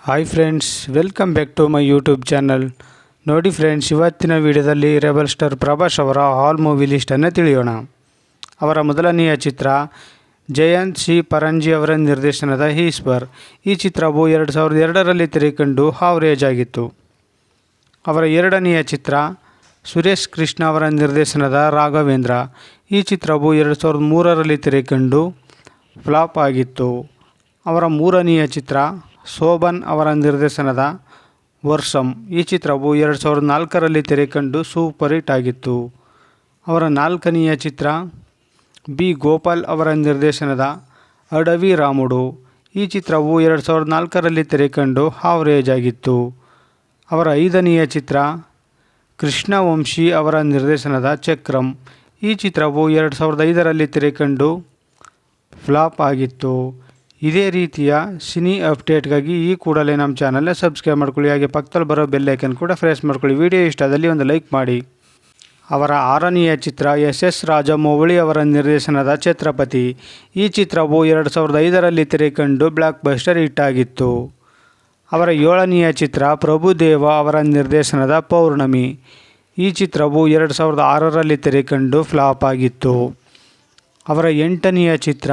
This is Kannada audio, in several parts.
Hi friends, welcome back to my YouTube channel. ನೋಡಿ ಫ್ರೆಂಡ್ಸ್, ಇವತ್ತಿನ ವಿಡಿಯೋದಲ್ಲಿ ರೆಬಲ್ ಸ್ಟಾರ್ ಪ್ರಭಾಸ್ ಅವರ ಹಾಲ್ ಮೂವಿ ಲಿಸ್ಟನ್ನು ತಿಳಿಯೋಣ. ಅವರ ಮೊದಲನೆಯ ಚಿತ್ರ ಜಯಂತ್ ಸಿ ಪರಂಜಿ ಅವರ ನಿರ್ದೇಶನದ ಈಶ್ವರ್. ಈ ಚಿತ್ರವು 2002ರಲ್ಲಿ ತೆರೆಕಂಡು ಹಾವರೇಜ್ ಆಗಿತ್ತು. ಅವರ ಎರಡನೆಯ ಚಿತ್ರ ಸುರೇಶ್ ಕೃಷ್ಣ ಅವರ ನಿರ್ದೇಶನದ ರಾಘವೇಂದ್ರ. ಈ ಚಿತ್ರವು 2003ರಲ್ಲಿ ತೆರೆಕಂಡು ಫ್ಲಾಪ್ ಆಗಿತ್ತು. ಅವರ ಮೂರನೆಯ ಚಿತ್ರ ಶೋಭನ್ ಅವರ ನಿರ್ದೇಶನದ ವರ್ಷಂ. ಈ ಚಿತ್ರವು 2004ರಲ್ಲಿ ತೆರೆಕಂಡು ಸೂಪರ್ ಹಿಟ್ ಆಗಿತ್ತು. ಅವರ ನಾಲ್ಕನೆಯ ಚಿತ್ರ ಬಿ ಗೋಪಾಲ್ ಅವರ ನಿರ್ದೇಶನದ ಅಡವಿ ರಾಮುಡು. ಈ ಚಿತ್ರವು 2004ರಲ್ಲಿ ತೆರೆಕಂಡು ಹಾವರೇಜ್ ಆಗಿತ್ತು. ಅವರ ಐದನೆಯ ಚಿತ್ರ ಕೃಷ್ಣವಂಶಿ ಅವರ ನಿರ್ದೇಶನದ ಚಕ್ರಂ. ಈ ಚಿತ್ರವು 2005ರಲ್ಲಿ ತೆರೆಕಂಡು ಫ್ಲಾಪ್ ಆಗಿತ್ತು. ಇದೇ ರೀತಿಯ ಸಿನಿ ಅಪ್ಡೇಟ್ಗಾಗಿ ಈ ಕೂಡಲೇ ನಮ್ಮ ಚಾನಲ್ನ ಸಬ್ಸ್ಕ್ರೈಬ್ ಮಾಡ್ಕೊಳ್ಳಿ. ಹಾಗೆ ಪಕ್ಕದಲ್ಲಿ ಬರೋ ಬೆಲ್ ಐಕನ್ ಕೂಡ ಪ್ರೆಸ್ ಮಾಡ್ಕೊಳ್ಳಿ. ವಿಡಿಯೋ ಇಷ್ಟದಲ್ಲಿ ಒಂದು ಲೈಕ್ ಮಾಡಿ. ಅವರ ಆರನೆಯ ಚಿತ್ರ ಎಸ್ ರಾಜಮೌಳಿ ಅವರ ನಿರ್ದೇಶನದ ಛತ್ರಪತಿ. ಈ ಚಿತ್ರವು 2005ರಲ್ಲಿ ತೆರೆಕಂಡು ಬ್ಲಾಕ್ ಬಸ್ಟರ್ ಹಿಟ್ ಆಗಿತ್ತು. ಅವರ ಏಳನೆಯ ಚಿತ್ರ ಪ್ರಭುದೇವ ಅವರ ನಿರ್ದೇಶನದ ಪೌರ್ಣಮಿ. ಈ ಚಿತ್ರವು 2006ರಲ್ಲಿ ತೆರೆಕಂಡು ಫ್ಲಾಪ್ ಆಗಿತ್ತು. ಅವರ ಎಂಟನೆಯ ಚಿತ್ರ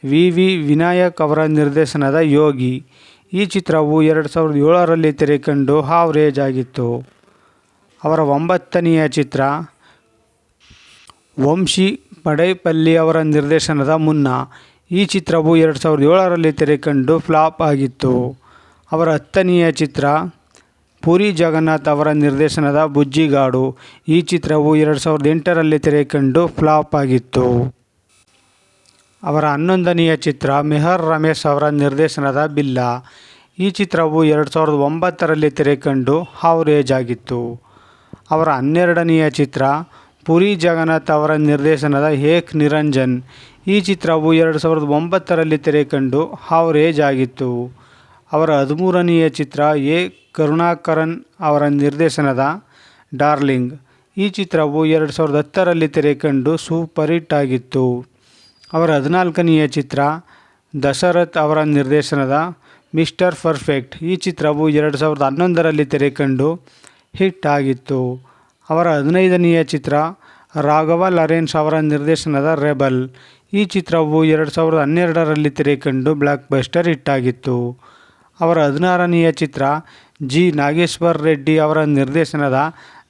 ವಿ ವಿನಾಯಕ್ ಅವರ ನಿರ್ದೇಶನದ ಯೋಗಿ. ಈ ಚಿತ್ರವು 2007ರಲ್ಲಿ ತೆರೆಕಂಡು ಹಾವರೇಜ್ ಆಗಿತ್ತು. ಅವರ ಒಂಬತ್ತನೆಯ ಚಿತ್ರ ವಂಶಿ ಪಡೈಪಲ್ಲಿ ಅವರ ನಿರ್ದೇಶನದ ಮುನ್ನ. ಈ ಚಿತ್ರವು 2007ರಲ್ಲಿ ತೆರೆಕಂಡು ಫ್ಲಾಪ್ ಆಗಿತ್ತು. ಅವರ ಹತ್ತನೆಯ ಚಿತ್ರ ಪುರಿ ಜಗನ್ನಾಥ್ ಅವರ ನಿರ್ದೇಶನದ ಬುಜ್ಜಿಗಾಡು. ಈ ಚಿತ್ರವು 2008ರಲ್ಲಿ ತೆರೆಕಂಡು ಫ್ಲಾಪ್ ಆಗಿತ್ತು. ಅವರ 11ನೆಯ ಚಿತ್ರ ಮೆಹರ್ ರಮೇಶ್ ಅವರ ನಿರ್ದೇಶನದ ಬಿಲ್ಲ. ಈ ಚಿತ್ರವು 2009ರಲ್ಲಿ ತೆರೆಕಂಡು ಹಾವರೇಜ್ ಆಗಿತ್ತು. ಅವರ 12ನೆಯ ಚಿತ್ರ ಪುರಿ ಜಗನ್ನಾಥ್ ಅವರ ನಿರ್ದೇಶನದ ಏಕ್ ನಿರಂಜನ್. ಈ ಚಿತ್ರವು 2009ರಲ್ಲಿ ತೆರೆಕಂಡು ಹಾವರೇಜ್ ಆಗಿತ್ತು. ಅವರ 13ನೆಯ ಚಿತ್ರ ಎ ಕರುಣಾಕರನ್ ಅವರ ನಿರ್ದೇಶನದ ಡಾರ್ಲಿಂಗ್. ಈ ಚಿತ್ರವು 2010ರಲ್ಲಿ ತೆರೆಕಂಡು ಸೂಪರ್ ಹಿಟ್ ಆಗಿತ್ತು. ಅವರ 14ನೆಯ ಚಿತ್ರ ದಶರಥ್ ಅವರ ನಿರ್ದೇಶನದ ಮಿಸ್ಟರ್ ಪರ್ಫೆಕ್ಟ್. ಈ ಚಿತ್ರವು 2011ರಲ್ಲಿ ತೆರೆಕಂಡು ಹಿಟ್ ಆಗಿತ್ತು. ಅವರ 15ನೆಯ ಚಿತ್ರ ರಾಘವ ಲಾರೆನ್ಸ್ ಅವರ ನಿರ್ದೇಶನದ ರೆಬಲ್. ಈ ಚಿತ್ರವು 2012ರಲ್ಲಿ ತೆರೆಕಂಡು ಬ್ಲಾಕ್ ಬಸ್ಟರ್ ಹಿಟ್ ಆಗಿತ್ತು. ಅವರ 16ನೆಯ ಚಿತ್ರ ಜಿ ನಾಗೇಶ್ವರ್ ರೆಡ್ಡಿ ಅವರ ನಿರ್ದೇಶನದ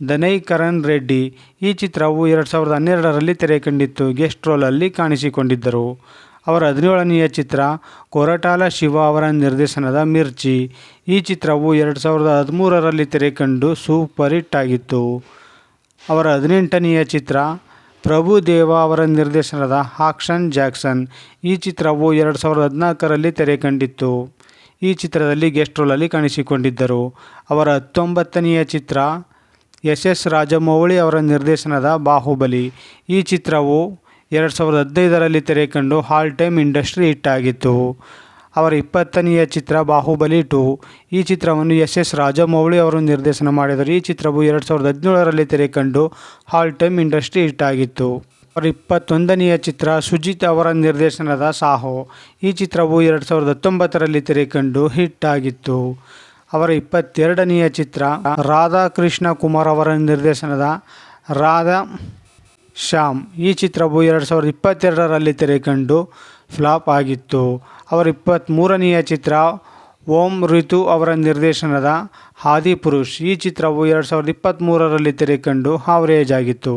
ದನೈಕರನ್ ರೆಡ್ಡಿ. ಈ ಚಿತ್ರವು 2012ರಲ್ಲಿ ತೆರೆಕಂಡಿತ್ತು. ಗೆಸ್ಟ್ ರೋಲಲ್ಲಿ ಕಾಣಿಸಿಕೊಂಡಿದ್ದರು. ಅವರ 17ನೆಯ ಚಿತ್ರ ಕೊರಟಾಲ ಶಿವ ಅವರ ನಿರ್ದೇಶನದ ಮಿರ್ಚಿ. ಈ ಚಿತ್ರವು 2013ರಲ್ಲಿ ತೆರೆಕಂಡು ಸೂಪರ್ ಹಿಟ್ ಆಗಿತ್ತು. ಅವರ 18ನೆಯ ಚಿತ್ರ ಪ್ರಭುದೇವ ಅವರ ನಿರ್ದೇಶನದ ಆಕ್ಷನ್ ಜಾಕ್ಸನ್. ಈ ಚಿತ್ರವು 2014ರಲ್ಲಿ ತೆರೆಕಂಡಿತ್ತು. ಈ ಚಿತ್ರದಲ್ಲಿ ಗೆಸ್ಟ್ ರೋಲಲ್ಲಿ ಕಾಣಿಸಿಕೊಂಡಿದ್ದರು. ಅವರ 19ನೆಯ ಚಿತ್ರ ಎಸ್ ರಾಜಮೌಳಿ ಅವರ ನಿರ್ದೇಶನದ ಬಾಹುಬಲಿ. ಈ ಚಿತ್ರವು 2015ರಲ್ಲಿ ತೆರೆಕಂಡು ಆಲ್ ಟೈಮ್ ಇಂಡಸ್ಟ್ರಿ ಹಿಟ್ ಆಗಿತ್ತು. ಅವರ 20ನೆಯ ಚಿತ್ರ ಬಾಹುಬಲಿ 2. ಈ ಚಿತ್ರವನ್ನು ಎಸ್ ರಾಜಮೌಳಿ ಅವರು ನಿರ್ದೇಶನ ಮಾಡಿದರು. ಈ ಚಿತ್ರವು 2017ರಲ್ಲಿ ತೆರೆಕಂಡು ಆಲ್ ಟೈಮ್ ಇಂಡಸ್ಟ್ರಿ ಹಿಟ್ ಆಗಿತ್ತು. ಅವರ 21ನೆಯ ಚಿತ್ರ ಸುಜಿತ್ ಅವರ ನಿರ್ದೇಶನದ ಸಾಹೋ. ಈ ಚಿತ್ರವು 2019ರಲ್ಲಿ ತೆರೆಕಂಡು ಹಿಟ್ ಆಗಿತ್ತು. ಅವರ 22ನೆಯ ಚಿತ್ರ ರಾಧಾಕೃಷ್ಣ ಕುಮಾರ್ ಅವರ ನಿರ್ದೇಶನದ ರಾಧಾ ಶ್ಯಾಮ್. ಈ ಚಿತ್ರವು 2022ರಲ್ಲಿ ತೆರೆಕಂಡು ಫ್ಲಾಪ್ ಆಗಿತ್ತು. ಅವರ 23ನೆಯ ಚಿತ್ರ ಓಂ ರಿತು ಅವರ ನಿರ್ದೇಶನದ ಆದಿಪುರುಷ್. ಈ ಚಿತ್ರವು 2023ರಲ್ಲಿ ತೆರೆಕಂಡು ಹಾವರೇಜ್ ಆಗಿತ್ತು.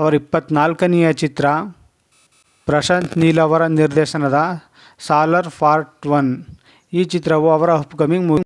ಅವರ 24ನೆಯ ಚಿತ್ರ ಪ್ರಶಾಂತ್ ನೀಲ್ ಅವರ ನಿರ್ದೇಶನದ ಸಾಲರ್ ಪಾರ್ಟ್ 1. ಈ ಚಿತ್ರವು ಅವರ ಅಪ್ಕಮಿಂಗ್ ಮೂವಿ.